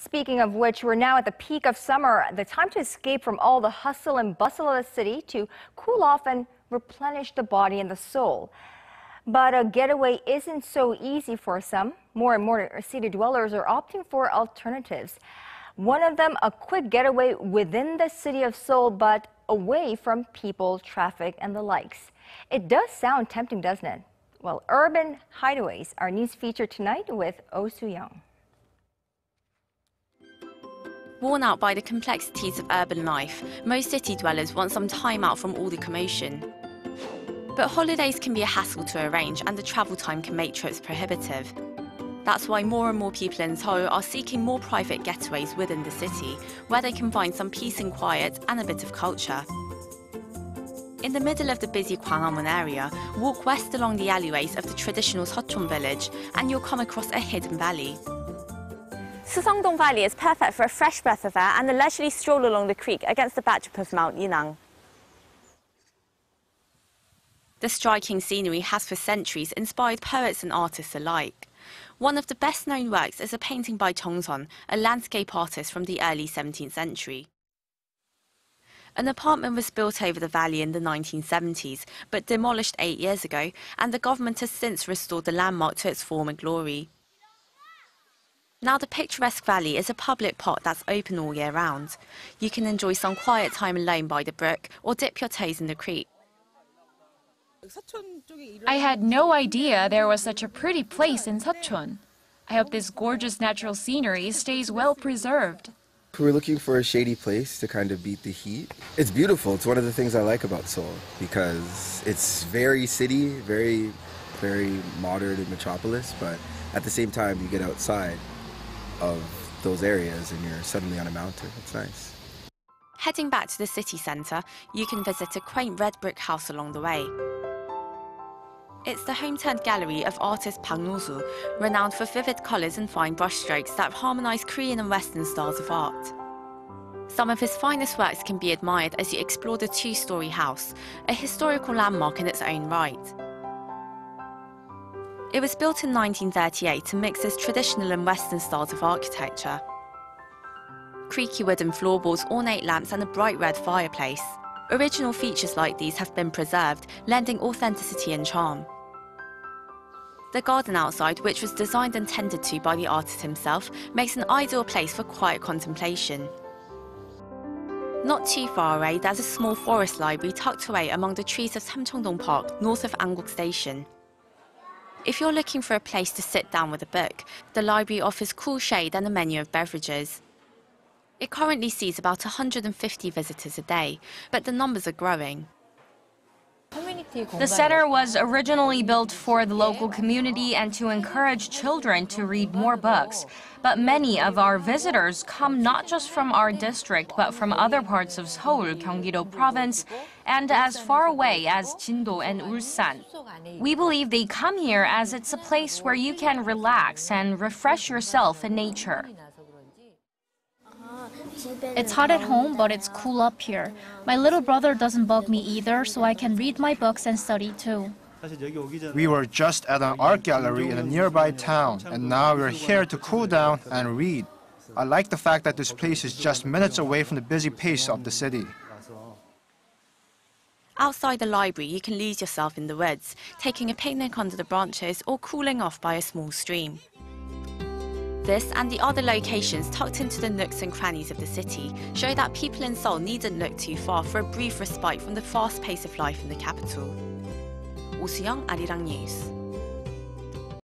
Speaking of which, we're now at the peak of summer, the time to escape from all the hustle and bustle of the city to cool off and replenish the body and the soul. But a getaway isn't so easy for some. More and more city dwellers are opting for alternatives. One of them, a quick getaway within the city of Seoul, but away from people, traffic, and the likes. It does sound tempting, doesn't it? Well, urban hideaways, our news feature tonight with Oh Soo-young. Worn out by the complexities of urban life, most city dwellers want some time out from all the commotion. But holidays can be a hassle to arrange, and the travel time can make trips prohibitive. That's why more and more people in Seoul are seeking more private getaways within the city, where they can find some peace and quiet and a bit of culture. In the middle of the busy Gwanghwamun area, walk west along the alleyways of the traditional Seochon village, and you'll come across a hidden valley. Seoul Valley is perfect for a fresh breath of air and a leisurely stroll along the creek against the backdrop of Mount Arirang. The striking scenery has for centuries inspired poets and artists alike. One of the best-known works is a painting by Seochon, a landscape artist from the early 17th century. An apartment was built over the valley in the 1970s, but demolished 8 years ago, and the government has since restored the landmark to its former glory. Now the picturesque valley is a public park that's open all year round. You can enjoy some quiet time alone by the brook or dip your toes in the creek. I had no idea there was such a pretty place in Seochon. I hope this gorgeous natural scenery stays well preserved. We're looking for a shady place to kind of beat the heat. It's beautiful. It's one of the things I like about Seoul because it's very city, very, very modern and metropolis, but at the same time you get outside of those areas and you're suddenly on a mountain. It's nice. Heading back to the city centre, you can visit a quaint red brick house along the way. It's the home-turned gallery of artist Park No-soo, renowned for vivid colours and fine brushstrokes that harmonise Korean and Western styles of art. Some of his finest works can be admired as you explore the two-storey house, a historical landmark in its own right. It was built in 1938 to mix its traditional and Western styles of architecture. Creaky wooden floorboards, ornate lamps and a bright red fireplace. Original features like these have been preserved, lending authenticity and charm. The garden outside, which was designed and tended to by the artist himself, makes an ideal place for quiet contemplation. Not too far away, there's a small forest library tucked away among the trees of Samcheongdong Park, north of Anguk Station. If you're looking for a place to sit down with a book, the library offers cool shade and a menu of beverages. It currently sees about 150 visitors a day, but the numbers are growing. The center was originally built for the local community and to encourage children to read more books. But many of our visitors come not just from our district, but from other parts of Seoul, Gyeonggi-do province, and as far away as Jindo and Ulsan. We believe they come here as it's a place where you can relax and refresh yourself in nature. It's hot at home, but it's cool up here. My little brother doesn't bug me either, so I can read my books and study too. We were just at an art gallery in a nearby town, and now we're here to cool down and read. I like the fact that this place is just minutes away from the busy pace of the city. Outside the library, you can lose yourself in the woods, taking a picnic under the branches or cooling off by a small stream. This and the other locations tucked into the nooks and crannies of the city show that people in Seoul needn't look too far for a brief respite from the fast pace of life in the capital. Oh Soo-young, Arirang News.